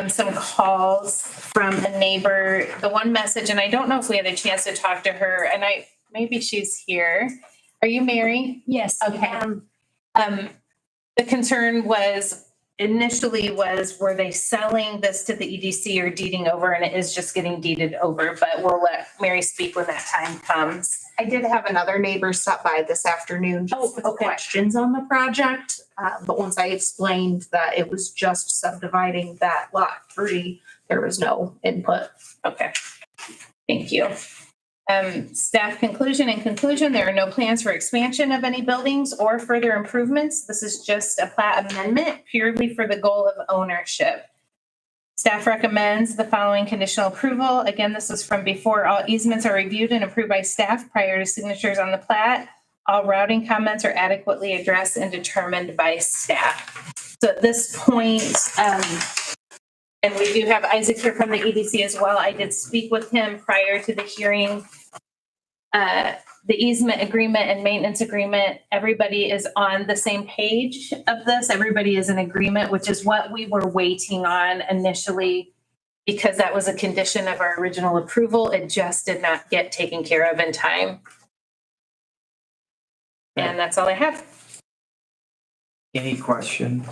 some calls from a neighbor. The one message, and I don't know if we had a chance to talk to her, and maybe she's here. Are you Mary? Yes. Okay. The concern was initially were they selling this to the EDC or deeding over, and it is just getting deeded over, but we'll let Mary speak when that time comes. I did have another neighbor stop by this afternoon just with questions on the project. But once I explained that it was just subdividing that lot 3, there was no input. Okay. Thank you. Staff conclusion. In conclusion, there are no plans for expansion of any buildings or further improvements. This is just a plat amendment purely for the goal of ownership. Staff recommends the following conditional approval. Again, this is from before all easements are reviewed and approved by staff prior to signatures on the plat. All routing comments are adequately addressed and determined by staff. So at this point, and we do have Isaac here from the EDC as well. I did speak with him prior to the hearing. The easement agreement and maintenance agreement, everybody is on the same page of this. Everybody is in agreement, which is what we were waiting on initially because that was a condition of our original approval. It just did not get taken care of in time. And that's all I have. Any questions?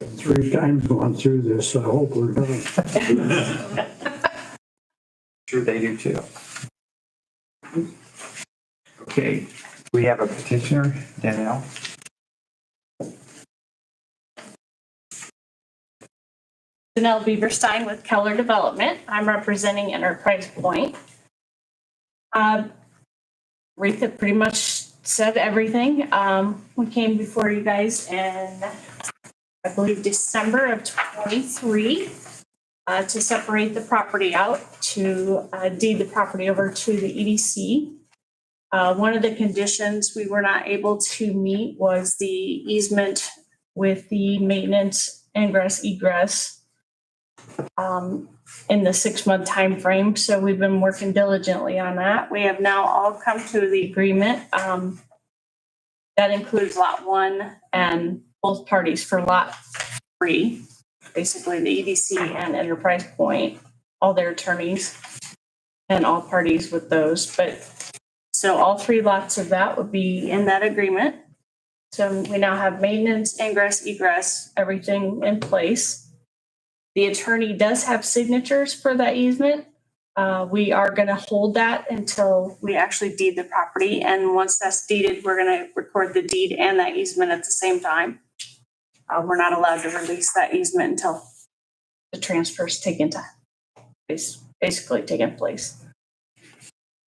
3 times going through this, I hope we're done. Sure they do too. Okay, we have a petitioner, Danielle. Danelle Bieberstein with Keller Development. I'm representing Enterprise Point. Rita pretty much said everything. We came before you guys in, I believe, December of 23 to separate the property out, to deed the property over to the EDC. One of the conditions we were not able to meet was the easement with the maintenance ingress egress in the 6-month time frame. So we've been working diligently on that. We have now all come to the agreement. That includes lot 1 and both parties for lot 3, basically the EDC and Enterprise Point, all their attorneys and all parties with those. But so all 3 lots of that would be in that agreement. So we now have maintenance, ingress, egress, everything in place. The attorney does have signatures for that easement. We are going to hold that until we actually deed the property. And once that's deeded, we're going to record the deed and that easement at the same time. We're not allowed to release that easement until the transfer's basically taken place.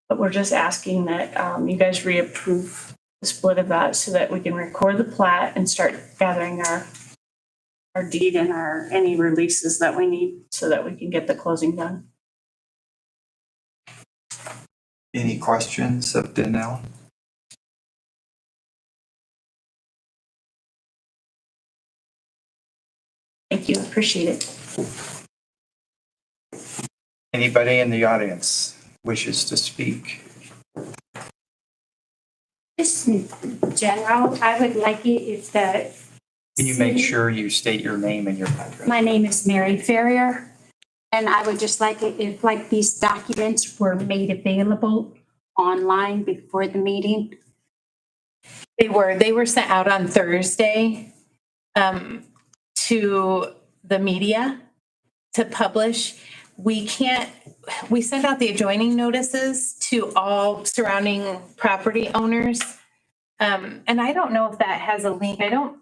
But we're just asking that you guys reapprove the split of that so that we can record the plat and start gathering our deed and any releases that we need so that we can get the closing done. Any questions of Danelle? Thank you, appreciate it. Anybody in the audience wishes to speak? Just in general, I would like it if the. Can you make sure you state your name and your address? My name is Mary Ferrier, and I would just like it if like these documents were made available online before the meeting. They were sent out on Thursday to the media to publish. We send out the adjoining notices to all surrounding property owners. And I don't know if that has a link. I don't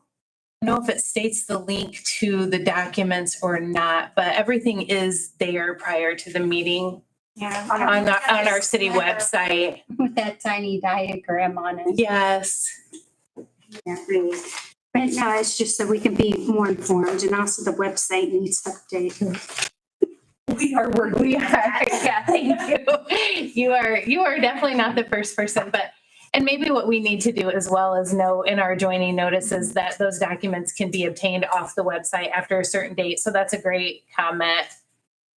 know if it states the link to the documents or not, but everything is there prior to the meeting. Yeah. On our city website. With that tiny diagram on it. Yes. Yeah, really. But no, it's just so we can be more informed, and also the website needs updated. We are working. Yeah, thank you. You are definitely not the first person, and maybe what we need to do as well is know in our joining notices that those documents can be obtained off the website after a certain date. So that's a great comment,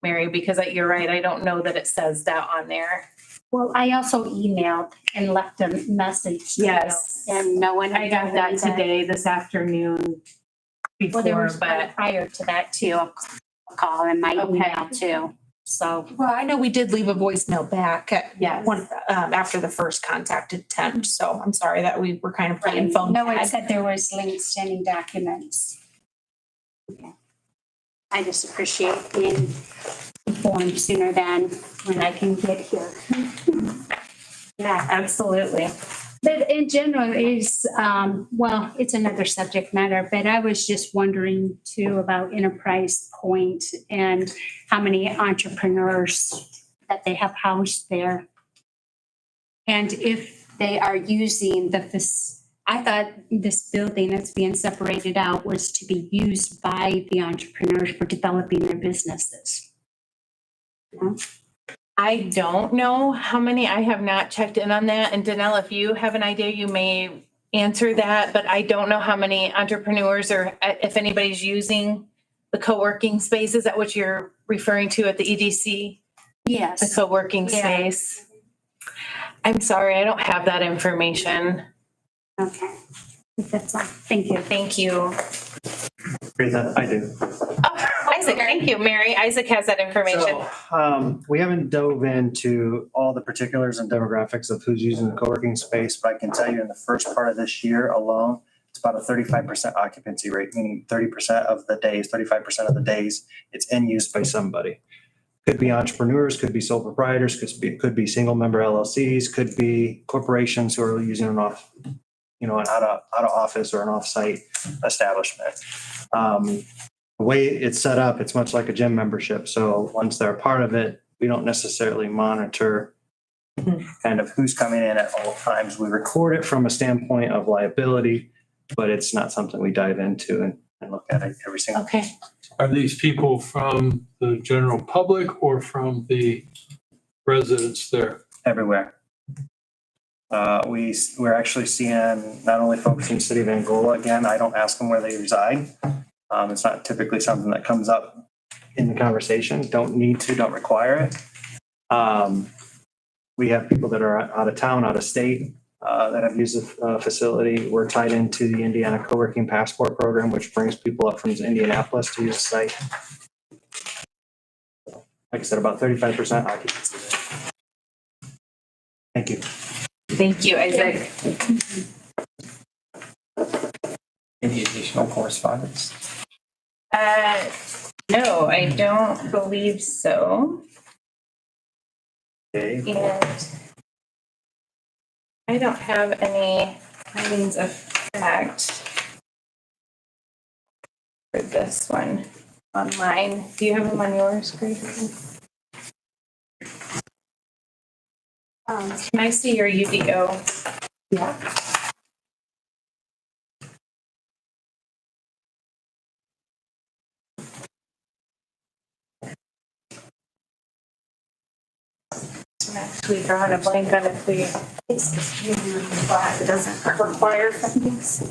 Mary, because you're right. I don't know that it says that on there. Well, I also emailed and left a message. Yes. And no one. I got that today, this afternoon. Well, there Before, was one prior to that too, a call in my email too. So. Well, I know we did leave a voicemail back at Yes. one, after the first contact attempt, so I'm sorry that we were kind of playing phone No one tag. said there was links to any documents. Okay. I just appreciate being informed sooner than when I can get here. Yeah, absolutely. But in general is, well, it's another subject matter, but I was just wondering too about Enterprise Point and how many entrepreneurs that they have housed there. And if they are using I thought this building that's being separated out was to be used by the entrepreneurs for developing their businesses. I don't know how many. I have not checked in on that. And Danelle, if you have an idea, you may answer that, but I don't know how many entrepreneurs or if anybody's using the co-working space. Is that what you're referring to at the EDC? Yes. The co-working space. I'm sorry, I don't have that information. Okay. That's all. Thank you. Thank you. I do. Oh, Isaac, thank you. Mary, Isaac has that information. So, we haven't dove into all the particulars and demographics of who's using the co-working space, but I can tell you in the first part of this year alone, it's about a 35% occupancy rate, meaning 30% of the days, 35% of the days, it's in use by somebody. Could be entrepreneurs, could be sole proprietors, could be single member LLCs, could be corporations who are using an out of office or an off-site establishment. The way it's set up, it's much like a gym membership. So once they're a part of it, we don't necessarily monitor kind of who's coming in at all times. We record it from a standpoint of liability, but it's not something we dive into and look at it every single. Okay. Are these people from the general public or from the residents there? Everywhere. We're actually seeing not only folks in the city of Angola. Again, I don't ask them where they reside. It's not typically something that comes up in the conversation. Don't need to, don't require it. We have people that are out of town, out of state, that have used the facility. We're tied into the Indiana Co-working Passport Program, which brings people up from Indianapolis to use the site. Like I said, about 35% occupancy. Thank you. Thank you, Isaac. Any additional correspondence? No, I don't believe so. Okay. And I don't have any findings of fact for this one online. Do you have them on yours, Grace? Can I see your UDO? Yeah. I'm actually drawing a blank on if we It doesn't require findings.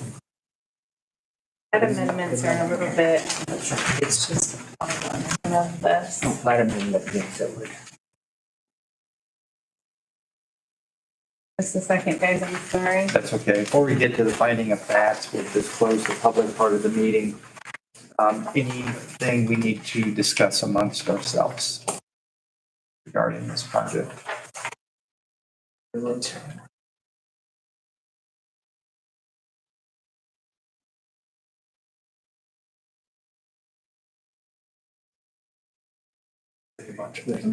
That amendments are a little bit. It's just one of this. Plat amendment, yes, it would. Just a second, guys, I'm sorry. That's okay. Before we get to the finding of facts, we'll just close the public part of the meeting. Anything we need to discuss amongst ourselves regarding this project? I'm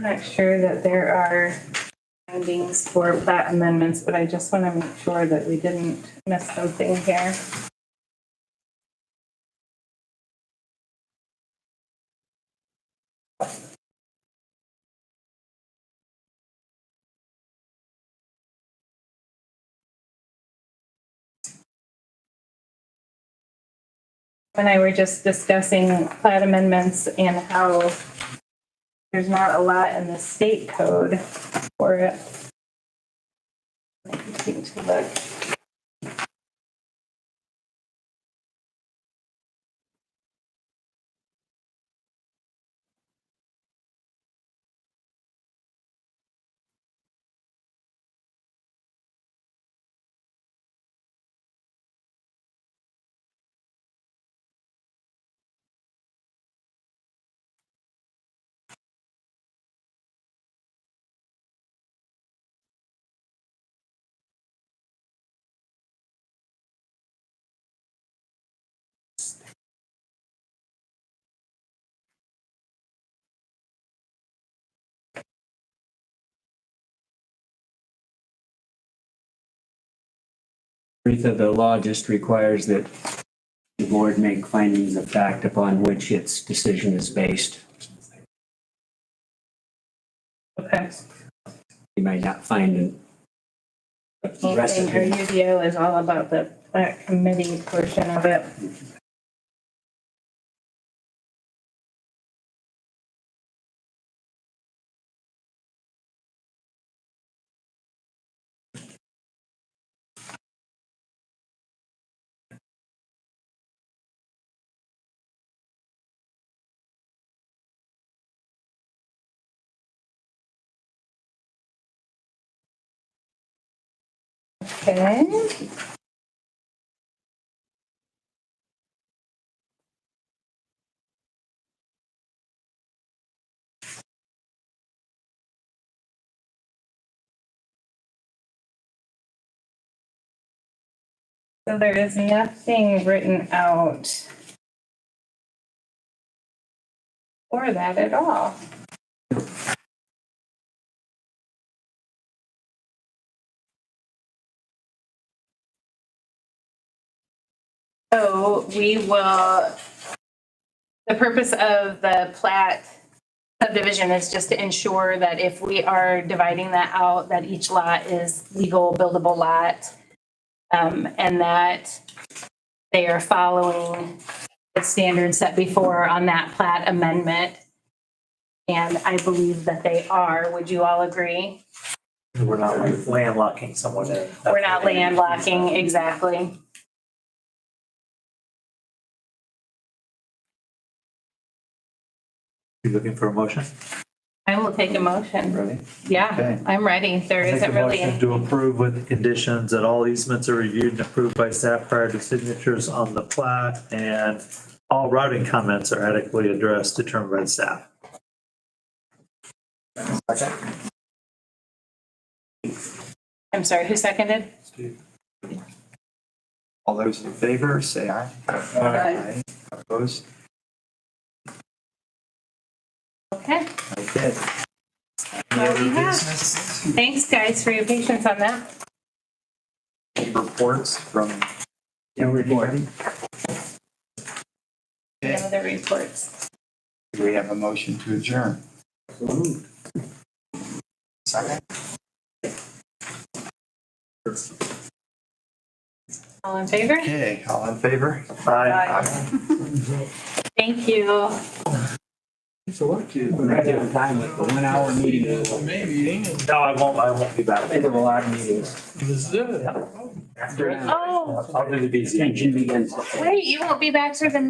not sure that there are findings for plat amendments, but I just want to make sure that we didn't miss something here. And I were just discussing plat amendments and how there's not a lot in the state code for it. I need to look. The law just requires that the board make findings of fact upon which its decision is based. Okay. You might not find it. The rest of Our it, UDO is all about the plat committee portion of it. Okay. So there is nothing written out for that at all. So we will, the purpose of the plat subdivision is just to ensure that if we are dividing that out, that each lot is legal buildable lot. And that they are following the standards set before on that plat amendment. And I believe that they are. Would you all agree? We're not like landlocking someone in. We're not landlocking, exactly. You looking for a motion? I will take a motion. Ready? Yeah, Okay. I'm ready. There Make a isn't really. motion to approve with the conditions that all easements are reviewed and approved by staff prior to signatures on the plat, and all routing comments are adequately addressed, determined by the staff. I'm sorry, who seconded? All those in favor, say aye. Aye. Opposed? Okay. Okay. Any Well, other we have. business? Thanks, guys, for your patience on that. Reports from anybody? Any other reports? Do we have a motion to adjourn? Second? All in favor? Okay, all in favor? Aye. Thank you. So what? Right on time with the 1 hour meeting. May meeting. No, I won't be back. I have a lot of meetings. This is it. Oh, I'll do the BZ. Tension begins. Wait, you won't be back for the